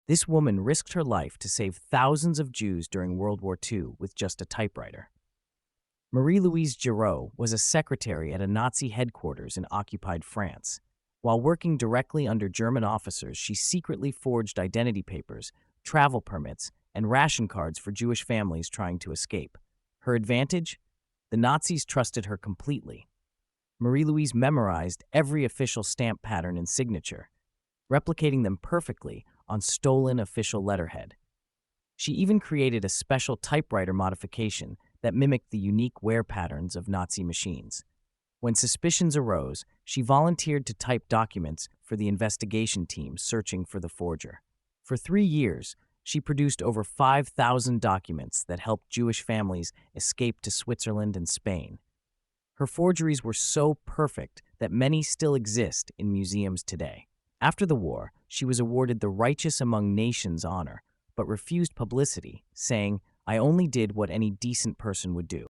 This woman risked her life to save thousands of Jews during World War II with just a typewriter. Marie-Louise Giraud was a secretary at a Nazi headquarters in occupied France. While working directly under German officers, she secretly forged identity papers, travel permits, and ration cards for Jewish families trying to escape. Her advantage? The Nazis trusted her completely. Marie-Louise memorized every official stamp pattern and signature, replicating them perfectly on stolen official letterhead. She even created a special typewriter modification that mimicked the unique wear patterns of Nazi machines. When suspicions arose, she volunteered to type documents for the investigation team searching for the forger. For 3 years, she produced over 5,000 documents that helped Jewish families escape to Switzerland and Spain. Her forgeries were so perfect that many still exist in museums today. After the war, she was awarded the Righteous Among Nations honor, but refused publicity, saying, "I only did what any decent person would do."